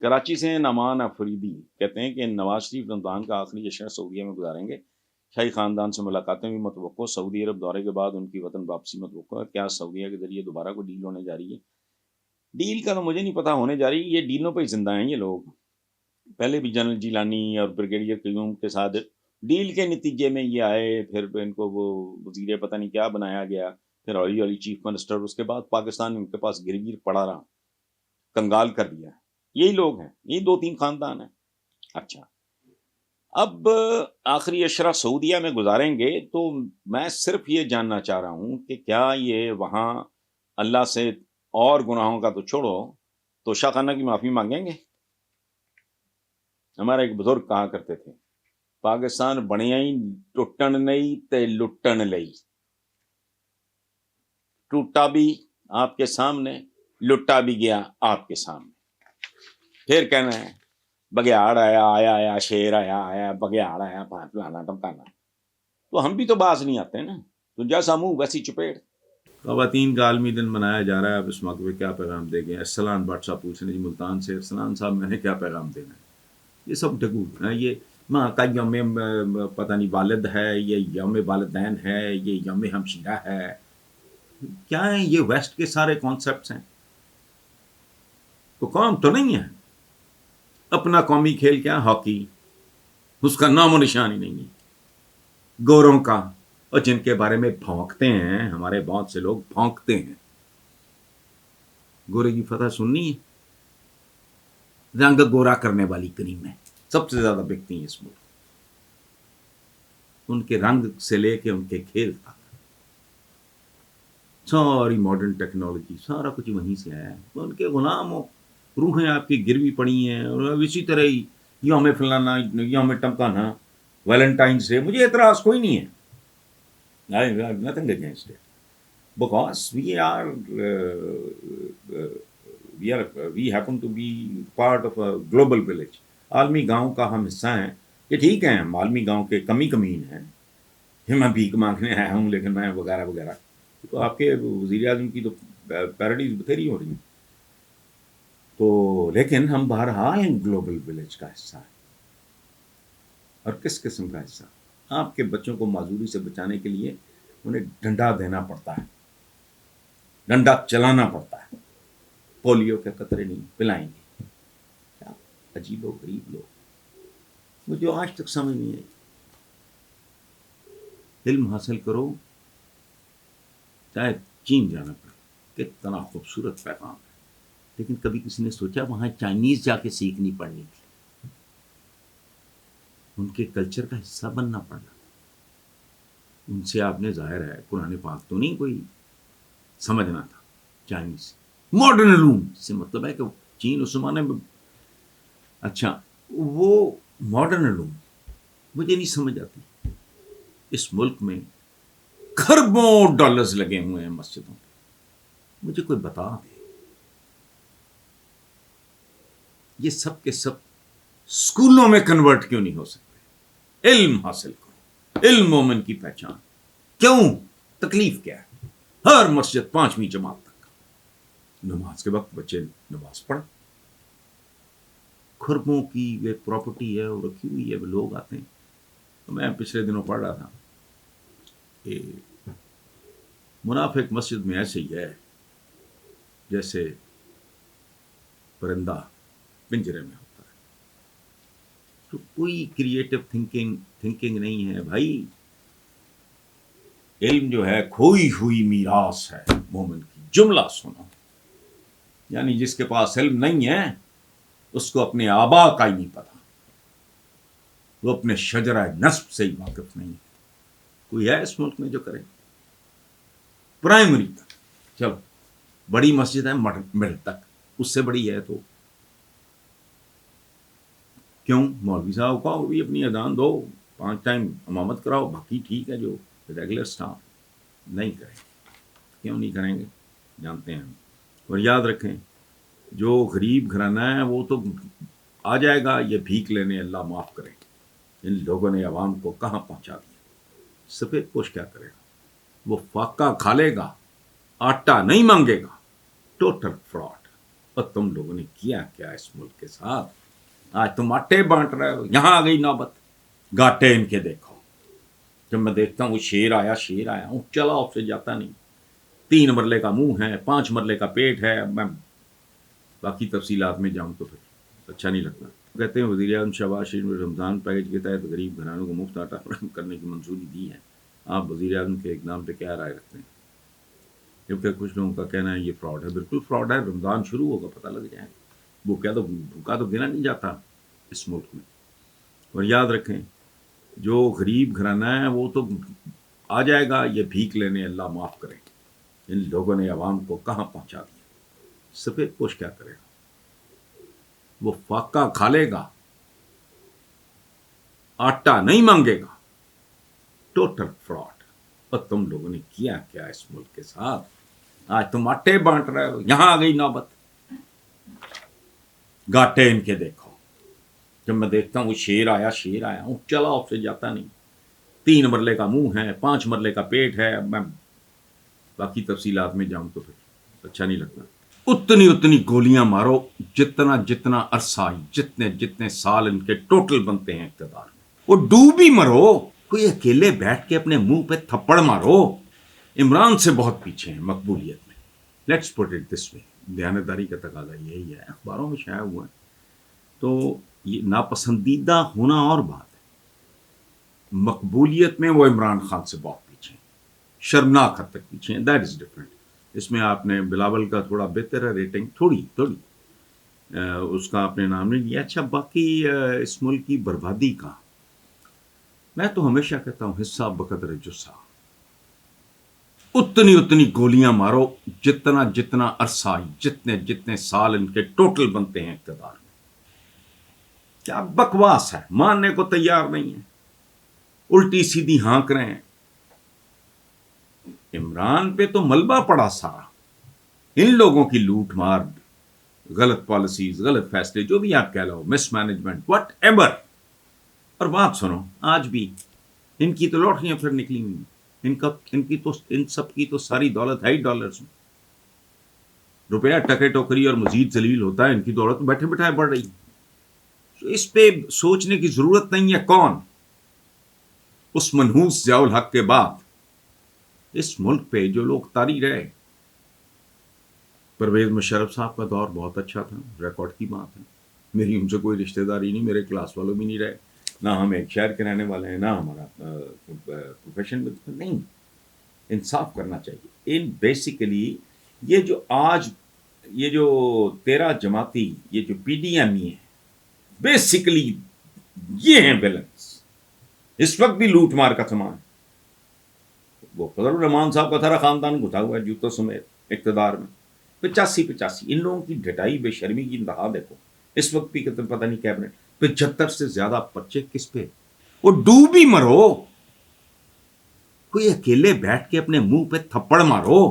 کراچی سے نعمان افریدی کہتے ہیں کہ نواز شریف رمضان کا آخری جشن سعودیہ میں گزاریں گے، شاہی خاندان سے ملاقاتیں بھی متوقع، سعودی عرب دورے کے بعد ان کی وطن واپسی متوقع، کیا سعودیہ کے ذریعے دوبارہ کوئی ڈیل ہونے جا رہی ہے؟ ڈیل کا تو مجھے نہیں پتا ہونے جا رہی، یہ ڈیلوں پہ ہی زندہ ہیں یہ لوگ، پہلے بھی جنرل جیلانی اور بریگیڈیئر قیوم کے ساتھ ڈیل کے نتیجے میں یہ آئے، پھر ان کو وہ وزیر پتہ نہیں کیا بنایا گیا، پھر ہولی ہولی چیف منسٹر، اس کے بعد پاکستان ان کے پاس گرگیر پڑا رہا، کنگال کر دیا، یہی لوگ ہیں، یہی 2-3 خاندان ہیں۔ اچھا، اب آخری عشرہ سعودیہ میں گزاریں گے تو میں صرف یہ جاننا چاہ رہا ہوں کہ کیا یہ وہاں اللہ سے اور گناہوں کا تو چھوڑو تو شاہ خانہ کی معافی مانگیں گے؟ ہمارے ایک بزرگ کہا کرتے تھے، پاکستان بنیا ہی ٹوٹن نہیں تے لٹن لئی، ٹوٹا بھی آپ کے سامنے، لٹا بھی گیا آپ کے سامنے، پھر کہنا ہے بگیاڑ آیا شیر آیا بگیاڑ آیا پلانا ٹمکانا، تو ہم بھی تو باز نہیں آتے نا، تو جیسا منہ ویسی چپیڑ۔ خواتین کا عالمی دن منایا جا رہا ہے، اب اس موقع پہ کیا پیغام دے گئے؟ ارسلان بٹ صاحب پوچھ رہے ہیں جی ملتان سے، ارسلان صاحب میں نے کیا پیغام دینا ہے؟ یہ سب ڈھگو ہے، یہ ماں کا یوم پتہ نہیں والد ہے، یہ یوم والدین ہے، یہ یوم ہمشیرہ ہے، کیا ہے یہ ویسٹ کے سارے کانسیپٹس ہیں، تو قوم تو نہیں ہے، اپنا قومی کھیل کیا ہاکی، اس کا نام و نشان ہی نہیں ہے، گوروں کا، اور جن کے بارے میں بھونکتے ہیں ہمارے بہت سے لوگ بھونکتے ہیں، گورے کی فتح سننی ہے، رنگ گورا کرنے والی کریم ہے، سب سے زیادہ بکتی ہیں اس ملک، ان کے رنگ سے لے کے ان کے کھیل تک، ساری ماڈرن ٹیکنالوجی سارا کچھ وہیں سے آیا ہے، تو ان کے غلام ہو، روحیں آپ کی گروی پڑی ہیں، اور اسی طرح ہی یوم فلانا یوم ٹمکانا ویلنٹائنس ڈے، مجھے اعتراض کوئی نہیں ہے، I have nothing against it. Because we happen to be part of a global village. عالمی گاؤں کا ہم حصہ ہیں، یہ ٹھیک ہے، ہم عالمی گاؤں کے کمی کمین ہیں، میں بھیک مانگنے آیا ہوں لیکن میں وغیرہ وغیرہ، تو آپ کے وزیر اعظم کی تو پیروڈیز بتھیری ہو رہی ہیں، تو لیکن ہم بہرحال گلوبل ولیج کا حصہ ہیں، اور کس قسم کا حصہ؟ آپ کے بچوں کو معذوری سے بچانے کے لیے انہیں ڈنڈا دینا پڑتا ہے، ڈنڈا چلانا پڑتا ہے، پولیو کے قطرے نہیں پلائیں گے، کیا عجیب و غریب لوگ، مجھے آج تک سمجھ نہیں آئی۔ علم حاصل کرو چاہے چین جانا پڑے، کتنا خوبصورت پیغام ہے، لیکن کبھی کسی نے سوچا وہاں چائنیز جا کے سیکھنی پڑنی تھی، ان کے کلچر کا حصہ بننا پڑنا، ان سے آپ نے ظاہر ہے قرآن پاک تو نہیں کوئی سمجھنا تھا، چائنیز ماڈرن علوم سے مطلب ہے کہ چین اس زمانے میں، اچھا وہ ماڈرن علوم مجھے نہیں سمجھ آتی، اس ملک میں کھربوں ڈالرز لگے ہوئے ہیں مسجدوں پہ، مجھے کوئی بتا دے یہ سب کے سب اسکولوں میں کنورٹ کیوں نہیں ہو سکتے؟ علم حاصل کرو، علم مومن کی پہچان، کیوں تکلیف کیا ہے؟ ہر مسجد 5ویں جماعت تک نماز کے وقت بچے نماز پڑھ، کھربوں کی وہ پراپرٹی ہے وہ رکھی ہوئی ہے، وہ لوگ آتے ہیں، تو میں پچھلے دنوں پڑھ رہا تھا کہ منافق مسجد میں ایسے ہی ہے جیسے پرندہ پنجرے میں ہوتا ہے، تو کوئی کریٹو تھنکنگ نہیں ہے بھائی، علم جو ہے کھوئی ہوئی میراث ہے مومن کی، جملہ سنو، یعنی جس کے پاس علم نہیں ہے اس کو اپنے آبا کا ہی نہیں پتا، وہ اپنے شجرہ نسب سے ہی واقف نہیں ہے، کوئی ہے اس ملک میں جو کرے؟ پرائمری تک، چلو بڑی مسجد ہے مڈل تک، اس سے بڑی ہے تو کیوں مولوی صاحب کو بھی اپنی اذان دو، 5 ٹائم امامت کراؤ، باقی ٹھیک ہے جو ریگولر سٹاف نہیں کریں، کیوں نہیں کریں گے؟ جانتے ہیں ہم، اور یاد رکھیں جو غریب گھرانہ ہے وہ تو آ جائے گا، یہ بھیک لینے اللہ معاف کرے، ان لوگوں نے عوام کو کہاں پہنچا دیا، سفید پوش کیا کرے گا؟ وہ فاقہ کھا لے گا، آٹا نہیں مانگے گا، ٹوٹل فراڈ، اور تم لوگوں نے کیا کیا اس ملک کے ساتھ. آج تم آٹے بانٹ رہے ہو. یہاں آ گئی نوبت. گاٹے ان کے دیکھو. جب میں دیکھتا ہوں وہ شیر آیا ہوں چلا آپ سے جاتا نہیں. 3 مرلے کا منہ ہے, 5 مرلے کا پیٹ ہے. میں باقی تفصیلات میں جاؤں تو پھر اچھا نہیں لگتا. کہتے ہیں وزیر اعظم شہباز شریف نے رمضان پیکج کے تحت غریب گھرانوں کو مفت آٹا فراہم کرنے کی منظوری دی ہے. آپ وزیر اعظم کے اقدام پہ کیا رائے رکھتے ہیں؟ کیونکہ کچھ لوگوں کا کہنا ہے یہ فراڈ ہے. بالکل فراڈ ہے. رمضان شروع ہوگا پتہ لگ جائے. وہ کیا تو بھوکا تو گنا نہیں جاتا اس ملک میں. اور یاد رکھیں جو غریب گھرانہ ہے وہ تو آ جائے گا یہ بھیک لینے. اللہ معاف کرے. ان لوگوں نے عوام کو کہاں پہنچا دیا. سفید پوش کیا کرے گا؟ وہ فاقہ کھا لے گا, آٹا نہیں مانگے گا. Total fraud. اور تم لوگوں نے کیا کیا اس ملک کے ساتھ. آج تم آٹے بانٹ رہے ہو. یہاں آ گئی نوبت. گاٹے ان کے دیکھو. جب میں دیکھتا ہوں وہ شیر آیا ہوں چلا آپ سے جاتا نہیں. 3 مرلے کا منہ ہے, 5 مرلے کا پیٹ ہے. میں باقی تفصیلات میں جاؤں تو پھر اچھا نہیں لگتا. اتنی گولیاں مارو جتنا عرصہ, جتنے سال ان کے ٹوٹل بنتے ہیں اقتدار میں. وہ ڈوب ہی مرو. کوئی اکیلے بیٹھ کے اپنے منہ پہ تھپڑ مارو. عمران سے بہت پیچھے ہیں مقبولیت میں. لیٹس پٹ اٹ دس وے. دیانتداری کا تقاضا یہی ہے. اخباروں میں شائع ہوا ہے. تو یہ ناپسندیدہ ہونا اور بات ہے. مقبولیت میں وہ عمران خان سے بہت پیچھے ہیں. شرمناک حد تک پیچھے ہیں. That is different. اس میں آپ نے بلاول کا تھوڑا بہتر ہے ریٹنگ, تھوڑی اس کا آپ نے نام نہیں لیا. اچھا باقی اس ملک کی بربادی کا میں تو ہمیشہ کہتا ہوں حصہ بقدر جسہ. اتنی گولیاں مارو جتنا عرصہ, جتنے سال ان کے ٹوٹل بنتے ہیں اقتدار میں. کیا بکواس ہے. ماننے کو تیار نہیں ہے. الٹی سیدھی ہانک رہے ہیں. عمران پہ تو ملبہ پڑا سارا. ان لوگوں کی لوٹ مار, غلط پالیسیز, غلط فیصلے, جو بھی آپ کہہ لو, مس مینجمنٹ, واٹ ایور. اور بات سنو, آج بھی ان کی تو لوٹریاں پھر نکلی ہوئی ہیں. ان سب کی تو ساری دولت ہے ہی ڈالرز میں. روپیہ ٹکے ٹوکری اور مزید ذلیل ہوتا ہے. ان کی دولت بیٹھے بٹھائے بڑھ رہی. اس پہ سوچنے کی ضرورت نہیں ہے. کون اس منحوس ضیاء الحق کے بعد اس ملک پہ جو لوگ طاری رہے. پرویز مشرف صاحب کا دور بہت اچھا تھا, ریکارڈ کی بات ہے. میری ان سے کوئی رشتہ داری نہیں, میرے کلاس والوں بھی نہیں رہے, نہ ہم ایک شہر کے رہنے والے ہیں, نہ ہمارا پروفیشن میں نہیں. انصاف کرنا چاہیے. ان بیسیکلی یہ جو آج یہ جو 13 جماعتی یہ جو پی ڈی ایم ہیں, بیسیکلی یہ ہیں ویلنس. اس وقت بھی لوٹ مار کا سامان. وہ فضل الرحمان صاحب کا سارا خاندان گھسا ہوا ہے جوتوں سمیت اقتدار میں. 85 ان لوگوں کی ڈٹائی بے شرمی کی انتہا دیکھو. اس وقت بھی پتہ نہیں کیبنٹ 75 سے زیادہ پرچے کس پہ. وہ ڈوب ہی مرو. کوئی اکیلے بیٹھ کے اپنے منہ پہ تھپڑ مارو.